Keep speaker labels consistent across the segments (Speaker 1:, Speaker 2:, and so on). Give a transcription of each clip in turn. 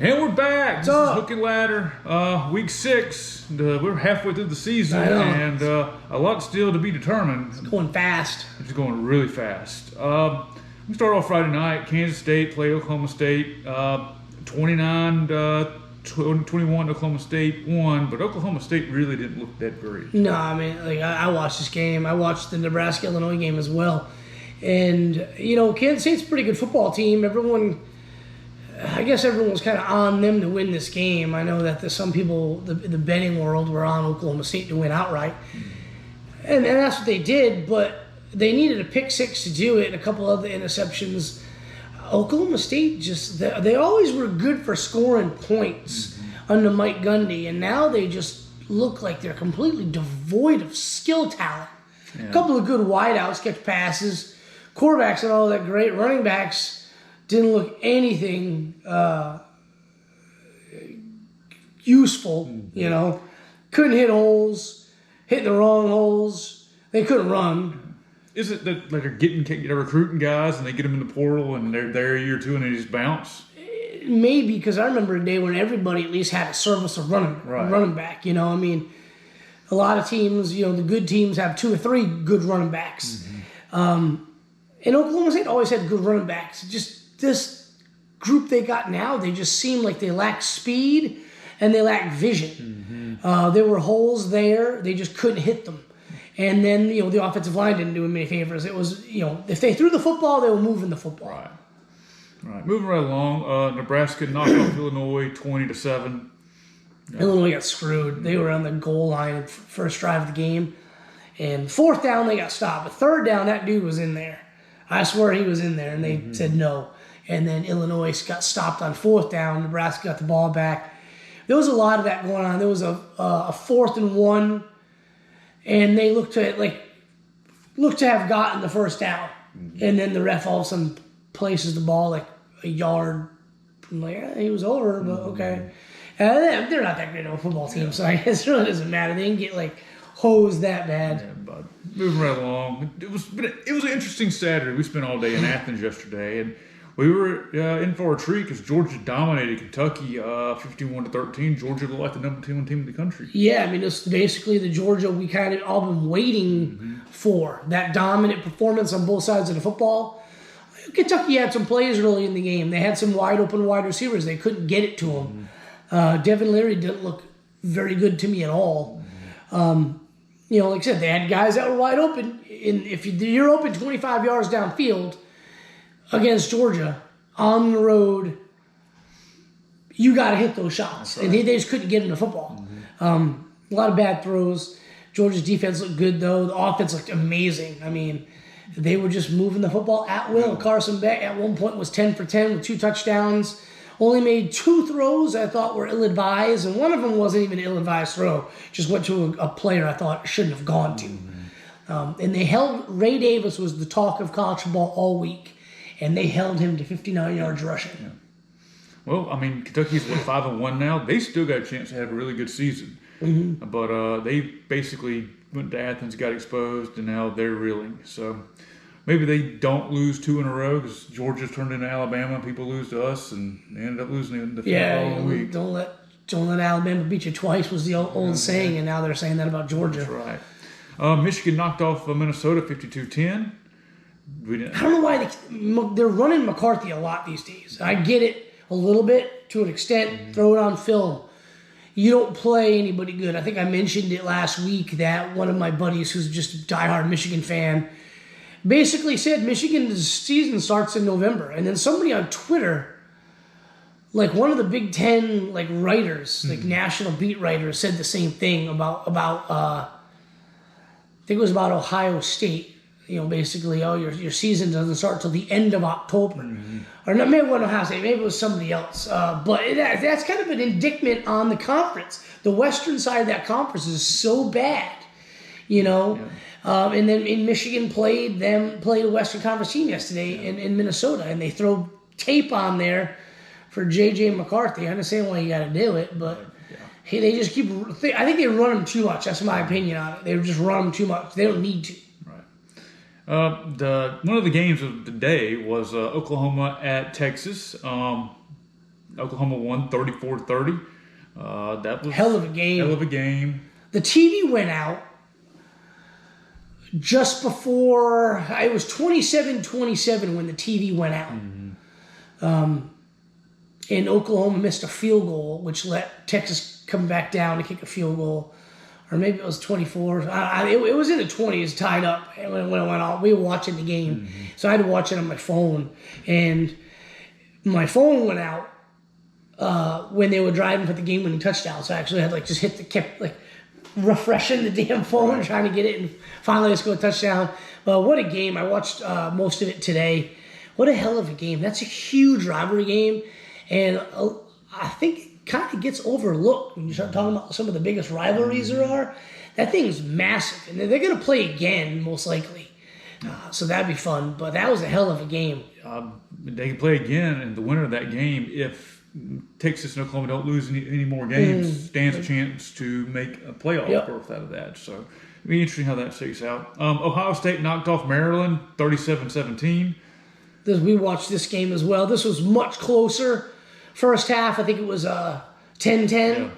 Speaker 1: And we're back. This is
Speaker 2: up?
Speaker 1: Hook and Ladder, week 6. We're halfway through the season, and a lot still to be determined.
Speaker 2: It's going fast.
Speaker 1: It's going really fast. We start off Friday night. Kansas State played Oklahoma State. 29-21 Oklahoma State won, but Oklahoma State really didn't look that great.
Speaker 2: No, I mean, I watched this game. I watched the Nebraska-Illinois game as well. And, Kansas State's a pretty good football team. I guess everyone was kind of on them to win this game. I know that some people, the betting world, were on Oklahoma State to win outright. And that's what they did, but they needed a pick six to do it and a couple other interceptions. Oklahoma State they always were good for scoring points under Mike Gundy, and now they just look like they're completely devoid of skill talent. Yeah. A couple of good wideouts, catch passes, quarterbacks and all that great. Running backs didn't look anything useful, Couldn't hit holes, hitting the wrong holes. They couldn't run.
Speaker 1: Is it that they're recruiting guys and they get them in the portal and they're there a year or two and they just bounce?
Speaker 2: Maybe, because I remember a day when everybody at least had a service of running back. A lot of teams, the good teams have 2 or 3 good running backs. And Oklahoma State always had good running backs. Just this group they got now, they just seem like they lack speed and they lack vision. There were holes there. They just couldn't hit them. And then, the offensive line didn't do them any favors. It was, if they threw the football, they were moving the football.
Speaker 1: Right. Moving right along, Nebraska knocked off Illinois 20-7.
Speaker 2: Yeah. Illinois got screwed. They were on the goal line first drive of the game. And 4th down, they got stopped. But 3rd down, that dude was in there. I swear he was in there, and they said no. And then Illinois got stopped on 4th down. Nebraska got the ball back. There was a lot of that going on. There was a 4th and 1. And they looked to have gotten the 1st down. And then the ref all of a sudden places the ball like a yard. I'm like, he was over, but okay. They're not that great of a football team, so I guess it really doesn't matter. They didn't get hosed that bad.
Speaker 1: Yeah, but moving right along. It was an interesting Saturday. We spent all day in Athens yesterday, and we were in for a treat because Georgia dominated Kentucky 51-13. Georgia looked like the number 2 team in the country.
Speaker 2: Yeah, I mean, it's basically the Georgia we kind of all been waiting for. That dominant performance on both sides of the football. Kentucky had some plays early in the game. They had some wide receivers. They couldn't get it to them. Devin Leary didn't look very good to me at all. Like I said, they had guys that were wide open. And if you're open 25 yards downfield against Georgia on the road, you got to hit those shots. Right. And they just couldn't get him the football. A lot of bad throws. Georgia's defense looked good, though. The offense looked amazing. I mean, they were just moving the football at will. Carson Beck at one point was 10 for 10 with 2 touchdowns. Only made 2 throws I thought were ill-advised, and one of them wasn't even an ill-advised throw. Just went to a player I thought shouldn't have gone to. And they held – Ray Davis was the talk of college football all week. And they held him to 59 yards rushing. Yeah.
Speaker 1: Well, I mean, Kentucky's 5-1 now. They still got a chance to have a really good season. But they basically went to Athens, got exposed, and now they're reeling. So maybe they don't lose 2 in a row because Georgia's turned into Alabama. People lose to us, and they ended up losing the following week.
Speaker 2: Don't let Alabama beat you twice was the old saying, and now they're saying that about Georgia.
Speaker 1: That's right. Michigan knocked off Minnesota 52-10.
Speaker 2: I don't know why they're running McCarthy a lot these days. I get it a little bit to an extent. Throw it on film. You don't play anybody good. I think I mentioned it last week that one of my buddies who's just a diehard Michigan fan basically said Michigan's season starts in November. And then somebody on Twitter, one of the Big Ten writers, national beat writers, said the same thing about I think it was about Ohio State. Basically, your season doesn't start till the end of October. Or not, maybe it wasn't Ohio State, maybe it was somebody else. But that's kind of an indictment on the conference. The western side of that conference is so bad, And then in Michigan played a Western Conference team yesterday in Minnesota, and they throw tape on there for J.J. McCarthy. I understand why you got to do it, but they just keep. I think they run him too much. That's my opinion on it. They just run him too much. They don't need to.
Speaker 1: One of the games of the day was Oklahoma at Texas. Oklahoma won 34-30. That was
Speaker 2: hell of a game.
Speaker 1: Hell of a game.
Speaker 2: The TV went out just before, it was 27-27 when the TV went out. And Oklahoma missed a field goal, which let Texas come back down to kick a field goal. Or maybe it was 24. It was in the 20s, tied up when it went on. We were watching the game. So I had to watch it on my phone. And my phone went out when they were driving for the game-winning touchdown. So I actually had kept refreshing the damn phone, trying to get it, and finally I scored a touchdown. Well, what a game. I watched most of it today. What a hell of a game. That's a huge rivalry game. And I think it kind of gets overlooked when you start talking about some of the biggest rivalries there are. That thing's massive. And they're going to play again, most likely. So that'd be fun. But that was a hell of a game.
Speaker 1: They can play again, and the winner of that game, if Texas and Oklahoma don't lose any more games, stands a chance to make a playoff berth out of that. So it'll be interesting how that shakes out. Ohio State knocked off Maryland 37-17.
Speaker 2: We watched this game as well. This was much closer. First half, I think it was 10-10. Yeah.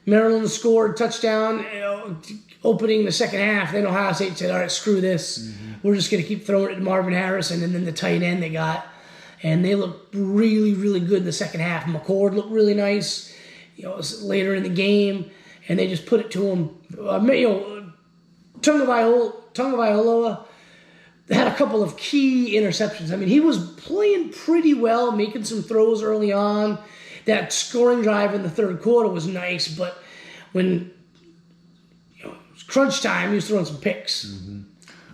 Speaker 2: Maryland scored touchdown, opening the second half. Then Ohio State said, all right, screw this. We're just going to keep throwing it to Marvin Harrison. And then the tight end they got. And they looked really, really good in the second half. McCord looked really nice, it was later in the game. And they just put it to him. Tagovailoa had a couple of key interceptions. I mean, he was playing pretty well, making some throws early on. That scoring drive in the third quarter was nice, but when it was crunch time, he was throwing some picks.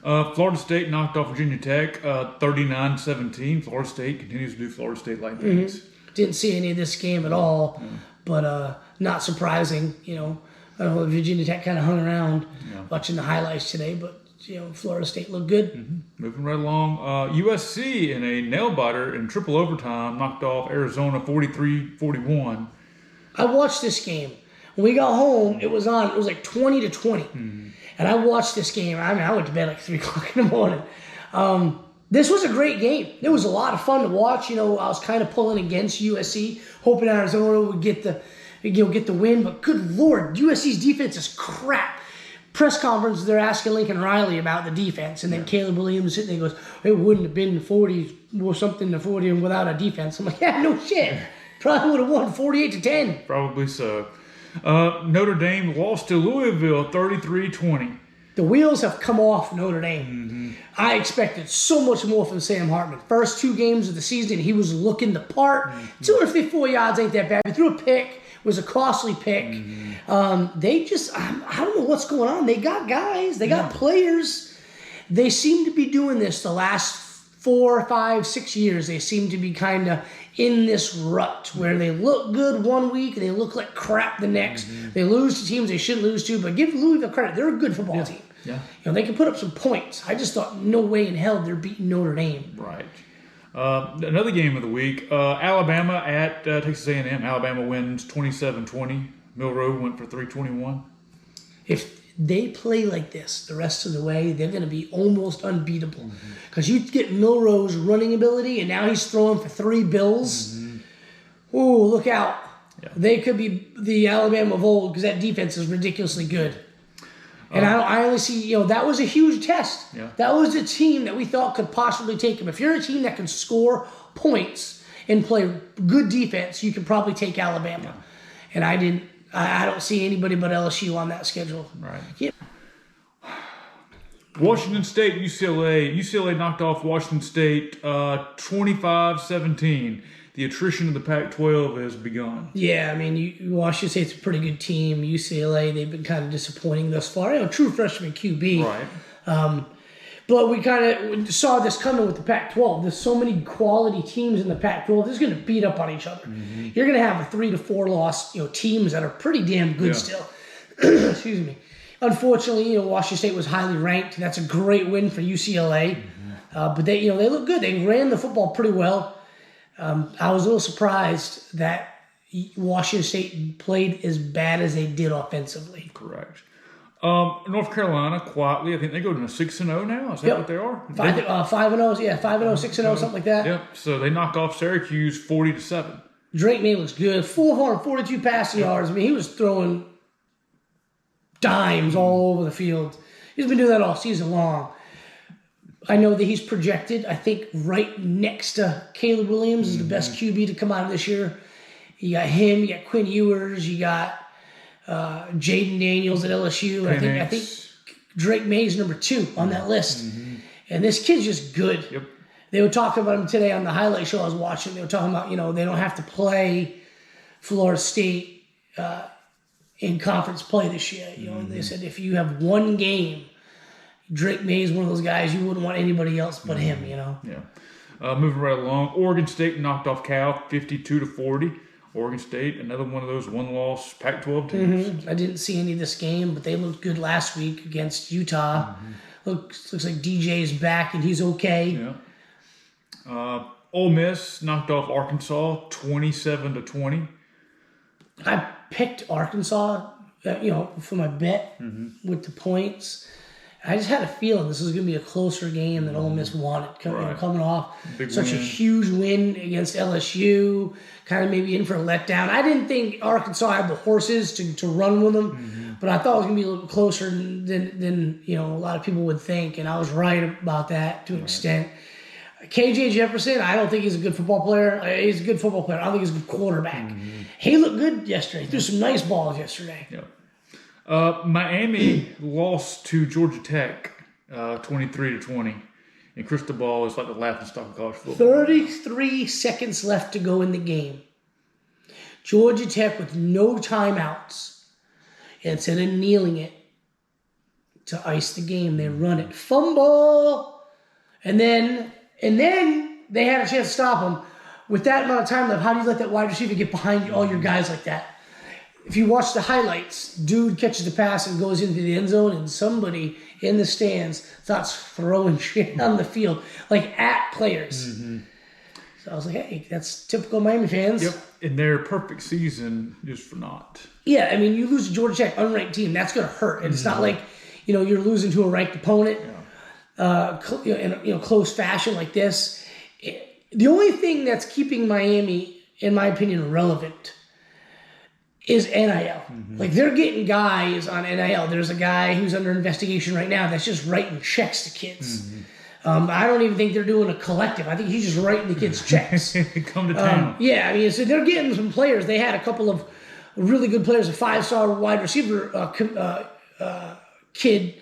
Speaker 1: Florida State knocked off Virginia Tech 39-17. Florida State continues to do Florida State-like things.
Speaker 2: Didn't see any of this game at all, but not surprising. I don't know, Virginia Tech kind of hung around watching the highlights today, but Florida State looked good.
Speaker 1: Moving right along. USC in a nail-biter in triple overtime knocked off Arizona 43-41.
Speaker 2: I watched this game. When we got home, it was on. It was like 20-20. And I watched this game. I mean, I went to bed like 3 o'clock in the morning. This was a great game. It was a lot of fun to watch. I was kind of pulling against USC, hoping Arizona would get the win. But good Lord, USC's defense is crap. Press conference, they're asking Lincoln Riley about the defense, and then Caleb Williams sitting there goes, it wouldn't have been 40 or something to 40 without a defense. I'm like, yeah, no shit. Probably would have won 48-10.
Speaker 1: Probably so. Notre Dame lost to Louisville 33-20.
Speaker 2: The wheels have come off Notre Dame. I expected so much more from Sam Hartman. First 2 games of the season, he was looking the part. 254 yards ain't that bad. He threw a pick. It was a costly pick. They just, I don't know what's going on. They got guys. They got players. They seem to be doing this the last 4, 5, 6 years. They seem to be kind of in this rut where they look good one week and they look like crap the next. They lose to teams they shouldn't lose to, but give Louisville credit. They're a good football team. They can put up some points. I just thought no way in hell they're beating Notre Dame.
Speaker 1: Right. Another game of the week, Alabama at Texas A&M. Alabama wins 27-20. Milroe went for 321.
Speaker 2: If they play like this the rest of the way, they're going to be almost unbeatable. Because you get Milroe's running ability, and now he's throwing for 3 bills. Ooh, look out. They could be the Alabama of old because that defense is ridiculously good. And I only see, that was a huge test. That was a team that we thought could possibly take them. If you're a team that can score points and play good defense, you can probably take Alabama. And I don't see anybody but LSU on that schedule.
Speaker 1: Right. Washington State, UCLA. UCLA knocked off Washington State 25-17. The attrition of the Pac-12 has begun.
Speaker 2: Yeah, I mean, Washington State's a pretty good team. UCLA, they've been kind of disappointing thus far. True freshman QB.
Speaker 1: Right.
Speaker 2: But we kind of saw this coming with the Pac-12. There's so many quality teams in the Pac-12. They're going to beat up on each other. You're going to have a 3 to 4 loss, teams that are pretty damn good still. Excuse me. Unfortunately, Washington State was highly ranked. That's a great win for UCLA. But they look good. They ran the football pretty well. I was a little surprised that Washington State played as bad as they did offensively.
Speaker 1: Correct. North Carolina, quietly, I think they go to 6-0 now. Is that what they are?
Speaker 2: 5-0, 5-0, 6-0, something like that.
Speaker 1: Yep. So they knocked off Syracuse 40-7.
Speaker 2: Drake May looks good. 442 passing yards. I mean, he was throwing dimes all over the field. He's been doing that all season long. I know that he's projected, I think, right next to Caleb Williams is the best QB to come out of this year. You got him, you got Quinn Ewers, you got Jaden Daniels at LSU. I think Drake May's number 2 on that list. Mm-hmm. And this kid's just good. Yep. They were talking about him today on the highlight show I was watching. They were talking about, they don't have to play Florida State in conference play this year. And they said if you have one game, Drake May is one of those guys you wouldn't want anybody else but him, Yeah.
Speaker 1: Moving right along, Oregon State knocked off Cal 52-40. Oregon State, another one of those one-loss Pac-12 teams.
Speaker 2: Mm-hmm. I didn't see any of this game, but they looked good last week against Utah. Mm-hmm. Looks like DJ's back and he's okay.
Speaker 1: Yeah. Ole Miss knocked off Arkansas 27-20.
Speaker 2: I picked Arkansas, for my bet with the points. I just had a feeling this was going to be a closer game than Ole Miss wanted, coming off such a huge win against LSU, kind of maybe in for a letdown. I didn't think Arkansas had the horses to run with them, but I thought it was going to be a little closer than a lot of people would think, and I was right about that to an extent. KJ Jefferson, I don't think he's a good football player. He's a good football player. I don't think he's a good quarterback. He looked good yesterday. He threw some nice balls yesterday.
Speaker 1: Yep. Miami lost to Georgia Tech 23-20. And Cristobal is like the laughing stock of college football.
Speaker 2: 33 seconds left to go in the game. Georgia Tech with no timeouts. Instead of kneeling it to ice the game, they run it. Fumble! And then they had a chance to stop him. With that amount of time left, how do you let that wide receiver get behind all your guys like that? If you watch the highlights, dude catches the pass and goes into the end zone, and somebody in the stands starts throwing shit on the field, like at players. Mm-hmm. So I was like, hey, that's typical Miami fans.
Speaker 1: Yep, in their perfect season just for naught.
Speaker 2: Yeah, I mean, you lose to Georgia Tech, unranked team, that's going to hurt. And it's not like, you're losing to a ranked opponent in close fashion like this. The only thing that's keeping Miami, in my opinion, relevant is NIL. Mm-hmm. Like, they're getting guys on NIL. There's a guy who's under investigation right now that's just writing checks to kids. Mm-hmm. I don't even think they're doing a collective. I think he's just writing the kids checks.
Speaker 1: Come to town.
Speaker 2: So they're getting some players. They had a couple of really good players, a 5-star wide receiver kid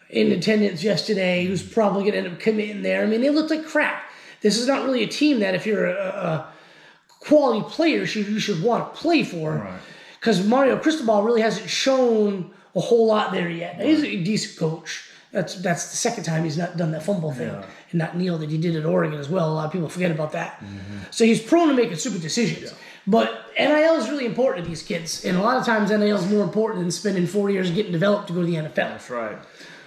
Speaker 2: in attendance yesterday who's probably going to end up committing there. I mean, they looked like crap. This is not really a team that if you're a quality player you should want to play for. Right. Because Mario Cristobal really hasn't shown a whole lot there yet. Right. He's a decent coach. That's the second time he's not done that fumble thing and not kneeled that he did at Oregon as well. A lot of people forget about that. Mm-hmm. So he's prone to making stupid decisions. Yeah. But NIL is really important to these kids. And a lot of times NIL is more important than spending 4 years getting developed to go to the NFL.
Speaker 1: That's right.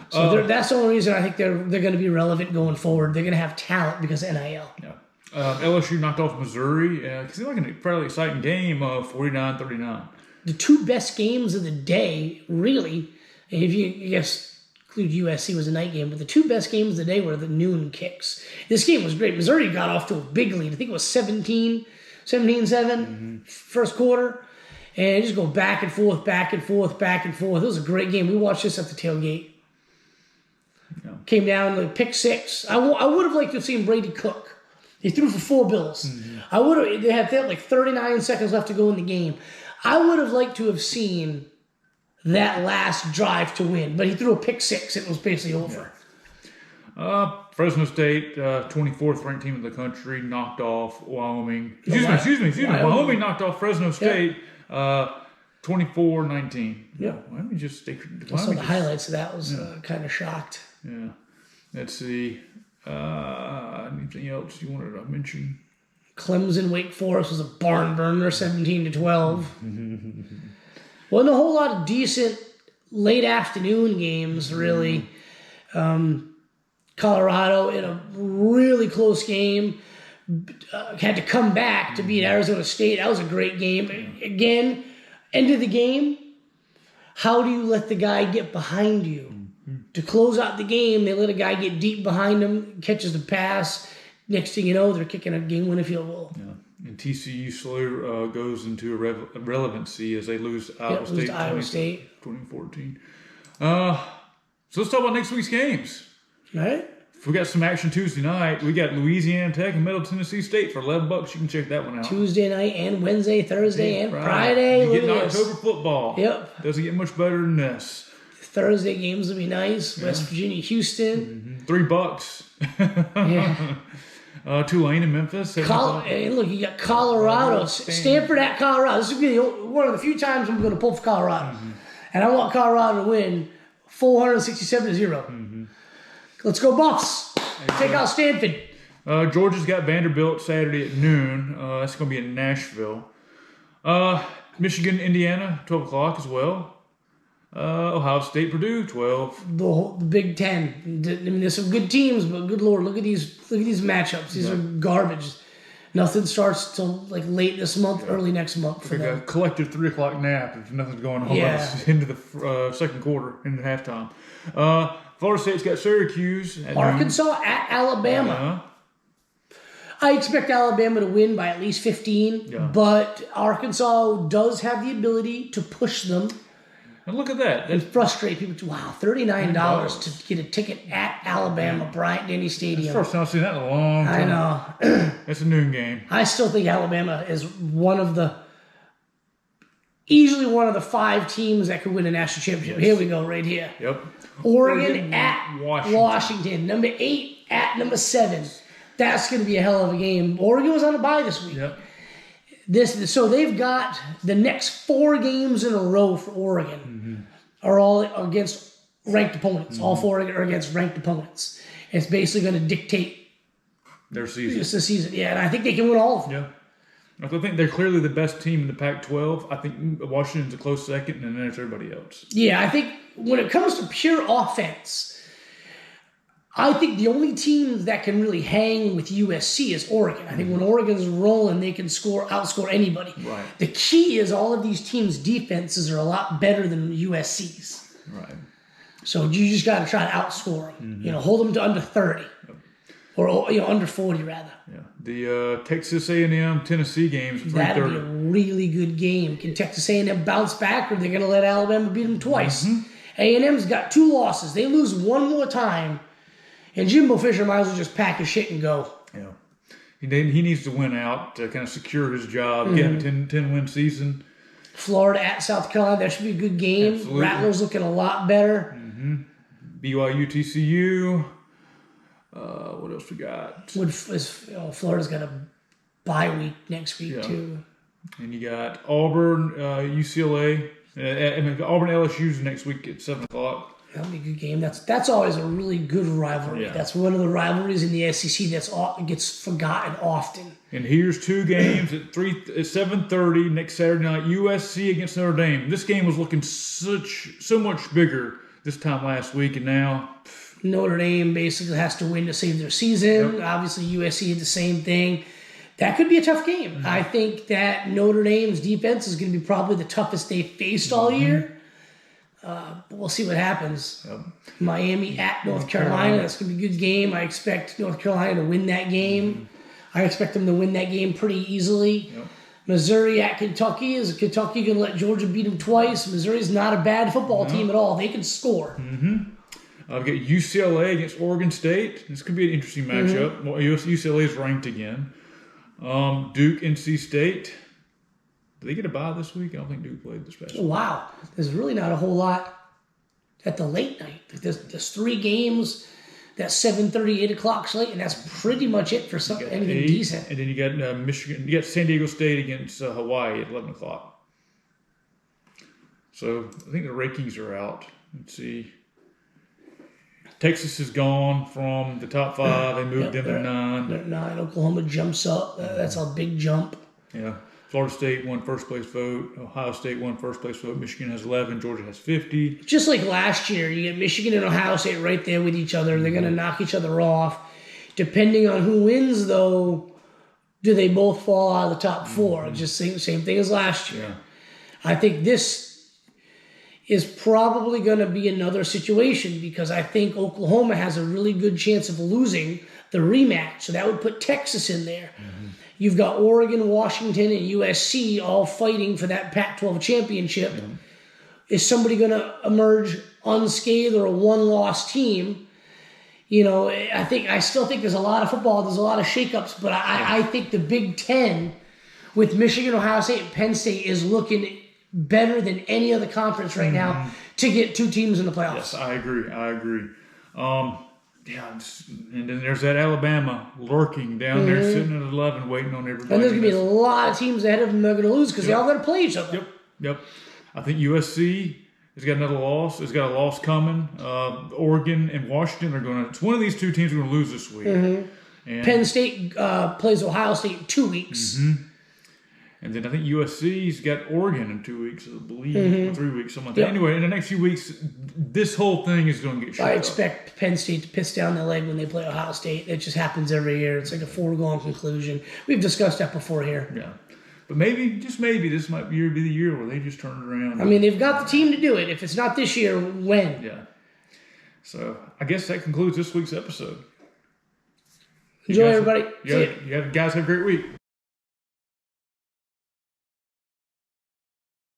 Speaker 2: So that's the only reason I think they're going to be relevant going forward. They're going to have talent because of NIL. Yeah.
Speaker 1: LSU knocked off Missouri. It seemed like a fairly exciting game, 49-39.
Speaker 2: The two best games of the day, really, if you guess include USC was a night game, but the two best games of the day were the noon kicks. This game was great. Missouri got off to a big lead. I think it was 17-7 first quarter. And just go back and forth, back and forth, back and forth. It was a great game. We watched this at the tailgate. Yeah. Came down to pick six. I would have liked to have seen Brady Cook. He threw for 4 bills. Mm-hmm. They had like 39 seconds left to go in the game. I would have liked to have seen that last drive to win, but he threw a pick six. It was basically over.
Speaker 1: Yeah. Fresno State, 24th ranked team in the country, knocked off Wyoming. Excuse me. Wyoming knocked off Fresno State, 24-19.
Speaker 2: Yeah.
Speaker 1: Wyoming just
Speaker 2: I saw the highlights of that. Was kind of shocked.
Speaker 1: Yeah. Let's see. Anything else you wanted to mention?
Speaker 2: Clemson Wake Forest was a barn burner, 17-12. Wasn't a whole lot of decent late afternoon games, really. Colorado in a really close game had to come back to beat Arizona State. That was a great game. Again, end of the game. How do you let the guy get behind you? To close out the game, they let a guy get deep behind him, catches the pass. Next thing you know, they're kicking a game-winning field goal.
Speaker 1: And TCU slowly goes into irrelevancy as they lose Iowa State,
Speaker 2: to Iowa State
Speaker 1: 2014. So let's talk about next week's games.
Speaker 2: All right.
Speaker 1: We got some action Tuesday night. We got Louisiana Tech and Middle Tennessee State for $11. You can check that one out.
Speaker 2: Tuesday night and Wednesday, Thursday, and Friday.
Speaker 1: You get October football.
Speaker 2: Yep.
Speaker 1: Doesn't get much better than this.
Speaker 2: Thursday games will be nice. Yeah. West Virginia, Houston.
Speaker 1: $3.
Speaker 2: Yeah.
Speaker 1: Tulane and Memphis.
Speaker 2: Hey, look, you got Colorado. Stanford at Colorado. This will be one of the few times I'm going to pull for Colorado. And I want Colorado to win 467-0. Let's go Buffs. Take out Stanford.
Speaker 1: Georgia's got Vanderbilt Saturday at noon. That's going to be in Nashville. Michigan, Indiana, 12 o'clock as well. Ohio State, Purdue, 12.
Speaker 2: The Big Ten. I mean, there's some good teams, but good Lord, look at these matchups. These are garbage. Nothing starts till like late this month, early next month for them.
Speaker 1: A collective 3 o'clock nap if nothing's going on. Into the second quarter, into halftime. Florida State's got Syracuse.
Speaker 2: Arkansas at Alabama. I expect Alabama to win by at least 15, but Arkansas does have the ability to push them.
Speaker 1: And look at that.
Speaker 2: And frustrate people. Wow, $39 to get a ticket at Alabama, Bryant-Denny Stadium.
Speaker 1: That's the first time I've seen that in a long time.
Speaker 2: I know.
Speaker 1: It's a noon game.
Speaker 2: I still think Alabama is easily one of the 5 teams that could win a national championship. Here we go, right here.
Speaker 1: Yep.
Speaker 2: Oregon at Washington. Number 8 at number 7. That's going to be a hell of a game. Oregon was on a bye this week.
Speaker 1: Yep.
Speaker 2: So they've got the next 4 games in a row for Oregon are all against ranked opponents. All 4 are against ranked opponents. It's basically going to dictate
Speaker 1: their season.
Speaker 2: Just the season. Yeah, and I think they can win all of them.
Speaker 1: Yeah. I think they're clearly the best team in the Pac-12. I think Washington's a close second, and then it's everybody else.
Speaker 2: Yeah, I think when it comes to pure offense, I think the only team that can really hang with USC is Oregon. I think when Oregon's rolling, they can outscore anybody.
Speaker 1: Right.
Speaker 2: The key is all of these teams' defenses are a lot better than USC's.
Speaker 1: Right.
Speaker 2: So you just got to try to outscore them. Hold them to under 30. Or under 40, rather.
Speaker 1: Yeah. The Texas A&M Tennessee games.
Speaker 2: That'll be a really good game. Can Texas A&M bounce back, or they're going to let Alabama beat them twice? A&M's got 2 losses. They lose one more time, and Jimbo Fisher might as well just pack his shit and go.
Speaker 1: Yeah. He needs to win out to kind of secure his job, get a 10-win season.
Speaker 2: Florida at South Carolina. That should be a good game.
Speaker 1: Absolutely.
Speaker 2: Rattlers looking a lot better.
Speaker 1: BYU TCU. What else we got?
Speaker 2: Florida's got a bye week next week, too.
Speaker 1: And you got Auburn, UCLA. Auburn LSU's next week at 7 o'clock.
Speaker 2: That'll be a good game. That's always a really good rivalry.
Speaker 1: Yeah.
Speaker 2: That's one of the rivalries in the SEC that gets forgotten often.
Speaker 1: And here's 2 games at 7:30 next Saturday night. USC against Notre Dame. This game was looking so much bigger this time last week, and now
Speaker 2: Notre Dame basically has to win to save their season. Yep. Obviously, USC did the same thing. That could be a tough game. I think that Notre Dame's defense is going to be probably the toughest they faced all year. But we'll see what happens.
Speaker 1: Yep.
Speaker 2: Miami at North Carolina. That's going to be a good game. I expect North Carolina to win that game. I expect them to win that game pretty easily.
Speaker 1: Yep.
Speaker 2: Missouri at Kentucky. Is Kentucky going to let Georgia beat them twice? Missouri's not a bad football team at all. They can score.
Speaker 1: I've got UCLA against Oregon State. This could be an interesting matchup. Well, UCLA is ranked again. Duke, NC State. Did they get a bye this week? I don't think Duke played this past week.
Speaker 2: Wow. There's really not a whole lot at the late night. There's 3 games, that 7:30, 8 o'clock slate, and that's pretty much it for anything decent.
Speaker 1: And then you got Michigan. You got San Diego State against Hawaii at 11 o'clock. So I think the rankings are out. Let's see. Texas is gone from the top 5. They moved them to 9.
Speaker 2: They're 9. Oklahoma jumps up. That's a big jump.
Speaker 1: Yeah. Florida State won first place vote. Ohio State won first place vote. Michigan has 11. Georgia has 50.
Speaker 2: Just like last year, you get Michigan and Ohio State right there with each other. They're going to knock each other off. Depending on who wins, though, do they both fall out of the top 4? Just same thing as last year.
Speaker 1: Yeah.
Speaker 2: I think this is probably going to be another situation because I think Oklahoma has a really good chance of losing the rematch. So that would put Texas in there. You've got Oregon, Washington, and USC all fighting for that Pac-12 championship. Is somebody going to emerge unscathed or a one-loss team? I still think there's a lot of football. There's a lot of shakeups, but I think the Big Ten with Michigan, Ohio State, and Penn State is looking better than any other conference right now to get 2 teams in the playoffs.
Speaker 1: Yes, I agree. And then there's that Alabama lurking down there, sitting at 11, waiting on everybody.
Speaker 2: And there's going to be a lot of teams ahead of them that are going to lose because they all got to play each other.
Speaker 1: Yep. I think USC has got another loss. It's got a loss coming. Oregon and Washington are going to. It's one of these 2 teams are going to lose this week. And
Speaker 2: Penn State plays Ohio State in 2 weeks.
Speaker 1: And then I think USC's got Oregon in 2 weeks, I believe, or 3 weeks, something like that. Anyway, in the next few weeks, this whole thing is going to get shut
Speaker 2: I
Speaker 1: up.
Speaker 2: expect Penn State to piss down their leg when they play Ohio State. It just happens every year. It's like a foregone conclusion. We've discussed that before here.
Speaker 1: Yeah. But maybe, just maybe, this might be the year where they just turn it around.
Speaker 2: I mean, they've got the team to do it. If it's not this year, when?
Speaker 1: Yeah. So, I guess that concludes this week's episode.
Speaker 2: Enjoy, everybody.
Speaker 1: You guys have a great week.